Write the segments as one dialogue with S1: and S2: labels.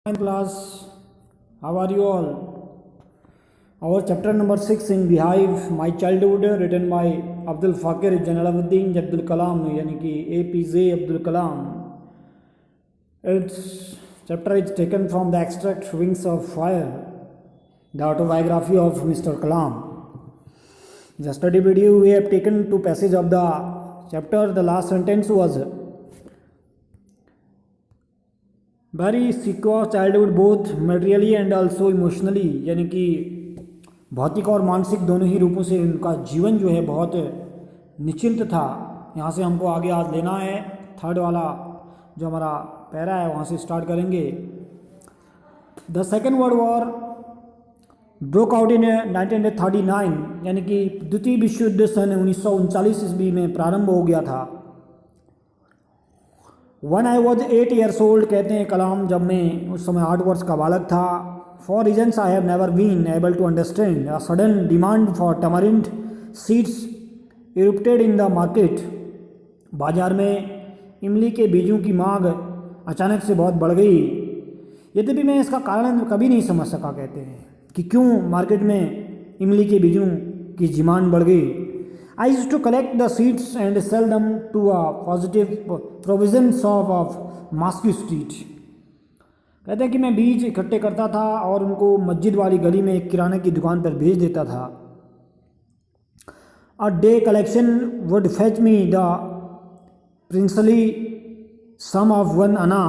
S1: Fine class, how are you all? Our chapter number 6 in Beehive, My Childhood, written by Abdul Fakir Jalaluddin Abdul Kalam, यानी कि APJ Abdul Kalam. Its chapter is taken from the extract Wings of Fire, the autobiography of Mr. Kalam. The study video we have taken two passages of the chapter. The last sentence was very secure childhood both materially and also emotionally, यानी कि भौतिक और मानसिक दोनों ही रूपों से उनका जीवन जो है बहुत निश्चिंत था. यहाँ से हमको आगे आज लेना है. थर्ड वाला जो हमारा पैरा है वहाँ से स्टार्ट करेंगे. The second world war broke out in 1939, यानी कि द्वितीय विश्व युद्ध सन 1939 ईस्वी में प्रारंभ हो गया था. One I was 8 years old, कहते हैं कलाम, जब मैं उस समय 8 वर्ष का बालक था. For reasons I have never been able to understand a sudden demand for tamarind seeds erupted in the market. बाजार में इमली के बीजों की मांग अचानक से बहुत बढ़ गई. यद्यपि मैं इसका कारण कभी नहीं समझ सका, कहते हैं, कि क्यों मार्केट में इमली के बीजों की डिमांड बढ़ गई. I used to collect the seeds and sell them to a positive provision shop of Moscow Street. कहते हैं कि मैं बीज इकट्ठे करता था और उनको मस्जिद वाली गली में एक किराने की दुकान पर भेज देता था. A day collection would fetch me the princely sum of 1 anna.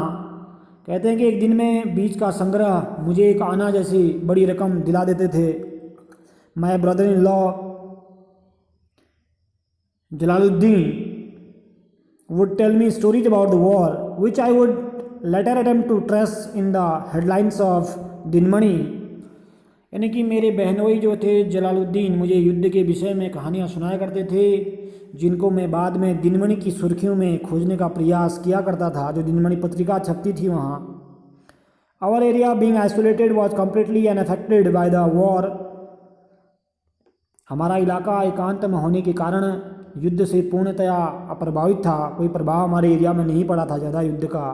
S1: कहते हैं कि एक दिन में बीज का संग्रह मुझे 1 आना जैसी बड़ी रकम दिला देते थे. My brother-in-law Jalaluddin would tell me stories about the war, which I would later attempt to trace in the headlines of Dinmani. यानी कि मेरे बहनोई जो थे जलालुद्दीन मुझे युद्ध के विषय में कहानियाँ सुनाया करते थे, जिनको मैं बाद में दिनमणि की सुर्खियों में खोजने का प्रयास किया करता था, जो दिनमणि पत्रिका छपती थी वहाँ. Our area being isolated was completely unaffected by the war. हमारा इलाका एकांत में होने के कारण युद्ध से पूर्णतया अप्रभावित था. कोई प्रभाव हमारे एरिया में नहीं पड़ा था ज़्यादा युद्ध का.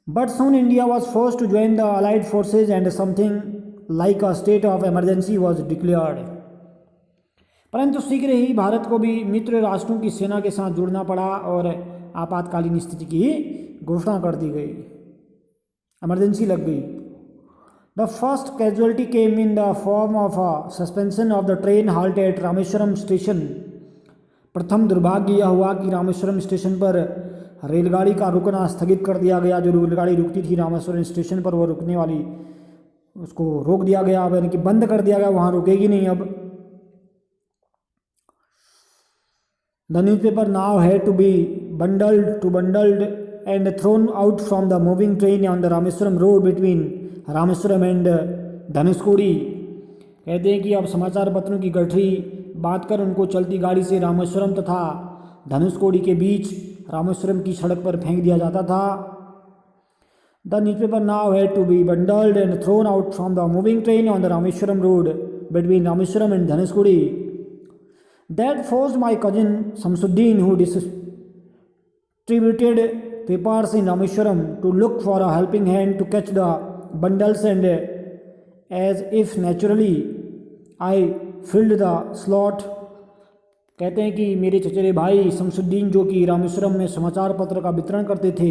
S1: But soon India was forced to join the allied forces and something like a state of emergency was declared. परंतु शीघ्र ही भारत को भी मित्र राष्ट्रों की सेना के साथ जुड़ना पड़ा और आपातकालीन स्थिति की घोषणा कर दी गई. इमरजेंसी लग गई. The first casualty came in the form of a suspension of the train halt at Rameswaram station. प्रथम दुर्भाग्य यह हुआ कि रामेश्वरम स्टेशन पर रेलगाड़ी का रुकना स्थगित कर दिया गया. जो रेलगाड़ी रुकती थी रामेश्वरम स्टेशन पर, वो रुकने वाली उसको रोक दिया गया, अब यानी कि बंद कर दिया गया, वहाँ रुकेगी नहीं अब. The newspaper now had to be bundled and thrown out from the moving train on the Rameswaram road between Rameswaram and Dhanushkodi. कहते हैं कि अब समाचार पत्रों की गठरी बांधकर उनको चलती गाड़ी से रामेश्वरम तथा धनुषकोडी के बीच रामेश्वरम की सड़क पर फेंक दिया जाता था. The newspaper now had to be bundled and thrown out from the moving train on the Rameswaram road between Rameswaram and Dhanushkodi. That forced my cousin Shamsuddin, who distributed papers in Rameshwaram, to look for a helping hand to catch the bundles, and as if naturally I filled the slot. कहते हैं कि मेरे चचेरे भाई शमसुद्दीन, जो कि रामेश्वरम में समाचार पत्र का वितरण करते थे,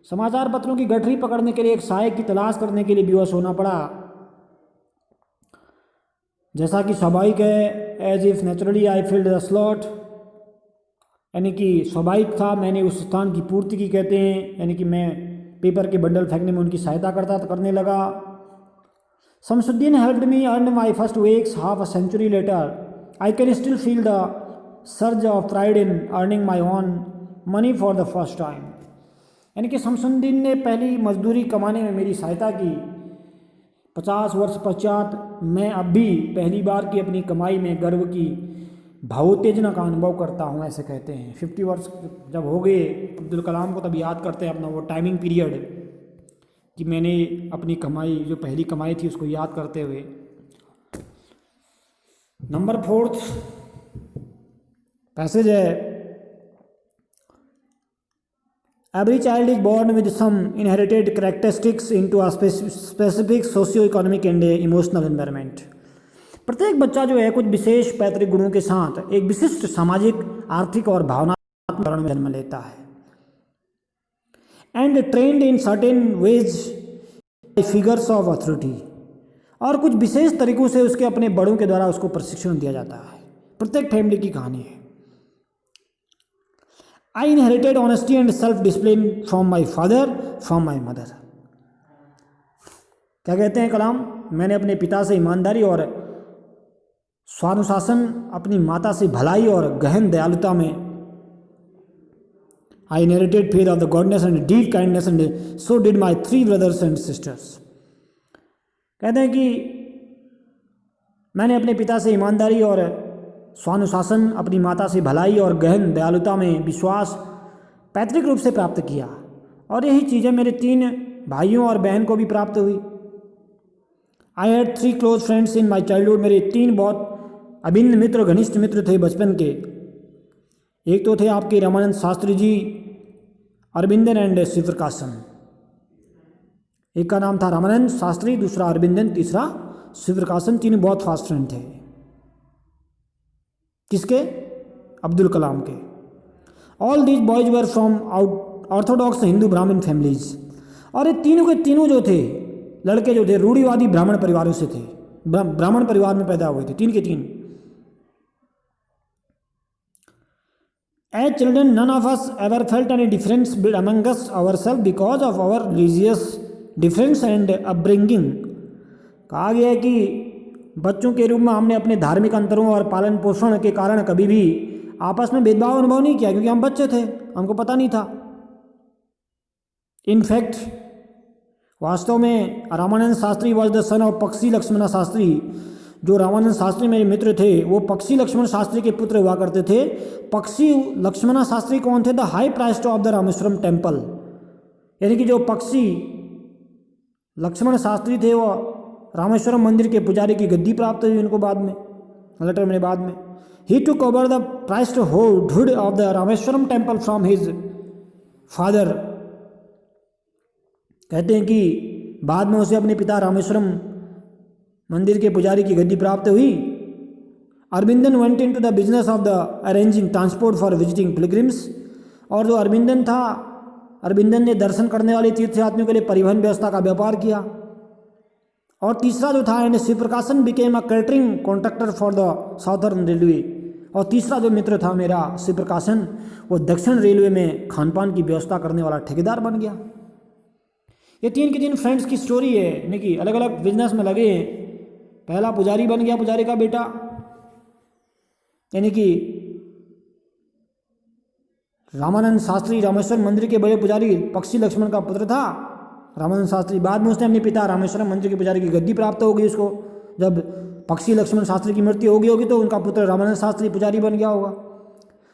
S1: समाचार पत्रों की गठरी पकड़ने के लिए एक सहायक की तलाश करने के लिए विवश होना पड़ा. जैसा कि स्वाभाविक है, as if naturally I filled the slot, यानी कि स्वाभाविक था, मैंने उस स्थान की पूर्ति की, कहते हैं, यानी कि मैं पेपर के बंडल फेंकने में उनकी सहायता करने लगा. Shamsuddin helped me earn my first wages half a century later. I can still feel the surge of pride in earning my own money for the first time. यानी कि शमसुद्दीन ने पहली मजदूरी कमाने में मेरी सहायता की. 50 वर्ष पश्चात मैं अब भी पहली बार की अपनी कमाई में गर्व की भावोत्तेजना का अनुभव करता हूँ, ऐसे कहते हैं. 50 वर्ष जब हो गए अब्दुल कलाम को, तब याद करते हैं अपना वो टाइमिंग पीरियड, कि मैंने अपनी कमाई, जो पहली कमाई थी, उसको याद करते हुए. नंबर 4 पैसेज है, Every child is born with some inherited characteristics into a specific socio-economic and emotional environment. प्रत्येक बच्चा जो है कुछ विशेष पैतृक गुणों के साथ एक विशिष्ट सामाजिक, आर्थिक और भावनात्मक वातावरण में जन्म लेता है and trend in certain veg figures of authority, और कुछ विशेष तरीकों से उसके अपने बड़ों के द्वारा उसको प्रशिक्षण दिया जाता है। प्रत्येक फैमिली की कहानी है। आई inherited honesty and self discipline from my father from my mother. क्या कहते हैं कलाम, मैंने अपने पिता से ईमानदारी और स्वानुशासन, अपनी माता से भलाई और गहन दयालुता में, आई inherited faith of the goodness and deep kindness and so did my 3 brothers and sisters. कहते हैं कि मैंने अपने पिता से ईमानदारी और स्वानुशासन, अपनी माता से भलाई और गहन दयालुता में विश्वास पैतृक रूप से प्राप्त किया, और यही चीज़ें मेरे 3 भाइयों और बहन को भी प्राप्त हुई। I had 3 close friends in my childhood. मेरे 3 बहुत अभिन्न मित्र, घनिष्ठ मित्र थे बचपन के। एक तो थे आपके रामानंद शास्त्री जी, अरविंदन एंड शिवप्रकाशन। एक का नाम था रामानंद शास्त्री, दूसरा अरविंदन, तीसरा शिवप्रकाशन। तीनों बहुत फास्ट फ्रेंड थे। किसके? अब्दुल कलाम के। All these boys were from Orthodox Hindu ब्राह्मण फैमिलीज। और ये तीनों के तीनों जो थे लड़के जो थे रूढ़िवादी ब्राह्मण परिवारों से थे, ब्राह्मण परिवार में पैदा हुए थे, 3 के 3। As children, none of us ever felt any difference among us ourselves because of our religious difference and upbringing। कहा गया है कि बच्चों के रूप में हमने अपने धार्मिक अंतरों और पालन पोषण के कारण कभी भी आपस में भेदभाव अनुभव नहीं किया, क्योंकि हम बच्चे थे, हमको पता नहीं था। इनफैक्ट वास्तव में Ramanand Shastri was the son of पक्षी लक्ष्मण शास्त्री। जो रामानंद शास्त्री मेरे मित्र थे वो पक्षी लक्ष्मण शास्त्री के पुत्र हुआ करते थे। पक्षी लक्ष्मण शास्त्री कौन थे? The high priest of the Rameswaram temple. यानी कि जो पक्षी लक्ष्मण शास्त्री थे वो रामेश्वरम मंदिर के पुजारी की गद्दी प्राप्त हुई उनको बाद में, लेटर में बाद में। He took over the priesthood of the Rameswaram temple from his father. कहते हैं कि बाद में उसे अपने पिता रामेश्वरम मंदिर के पुजारी की गद्दी प्राप्त हुई। Aravindan went into the business of the arranging transport for visiting pilgrims. और जो अरविंदन था, अरविंदन ने दर्शन करने वाले तीर्थयात्रियों के लिए परिवहन व्यवस्था का व्यापार किया। और तीसरा जो था, and Sivaprakasan became a catering contractor for the southern railway. और तीसरा जो मित्र था मेरा शिवप्रकाशन, वो दक्षिण रेलवे में खानपान की व्यवस्था करने वाला ठेकेदार बन गया। ये 3 के 3 फ्रेंड्स की स्टोरी है, यानी कि अलग अलग बिजनेस में लगे हैं। पहला पुजारी बन गया, पुजारी का बेटा, यानी कि रामानंद शास्त्री रामेश्वर मंदिर के बड़े पुजारी पक्षी लक्ष्मण का पुत्र था रामानंद शास्त्री। बाद में उसने अपने पिता रामेश्वरम मंदिर के पुजारी की गद्दी प्राप्त होगी उसको। जब पक्षी लक्ष्मण शास्त्री की मृत्यु होगी तो उनका पुत्र रामानंद शास्त्री पुजारी बन गया होगा।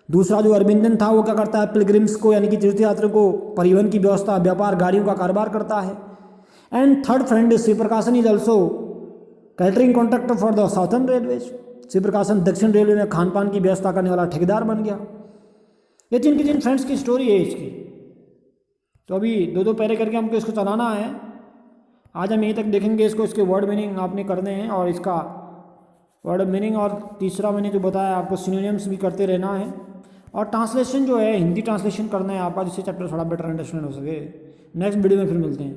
S1: दूसरा जो अरविंदन था वो क्या करता है? पिलग्रिम्स को यानी कि तीर्थयात्रियों को परिवहन की व्यवस्था, व्यापार, गाड़ियों का कारोबार करता है। And third friend Sivaprakasan is also catering contractor for the southern railway. Sivaprakasan दक्षिण रेलवे में खानपान की व्यवस्था करने वाला ठेकेदार बन गया। ये 3 के 3 फ्रेंड्स की स्टोरी है इसकी। तो अभी 2-2 पैरे करके हमको इसको चलाना है। आज हम यहीं तक देखेंगे इसको, इसके वर्ड मीनिंग आपने करने हैं और इसका वर्ड मीनिंग, और तीसरा मैंने जो बताया आपको सिनोनिम्स भी करते रहना है। और ट्रांसलेशन जो है हिंदी ट्रांसलेशन करना है आपका, जिससे चैप्टर थोड़ा बेटर अंडरस्टैंड हो सके। नेक्स्ट वीडियो में फिर मिलते हैं।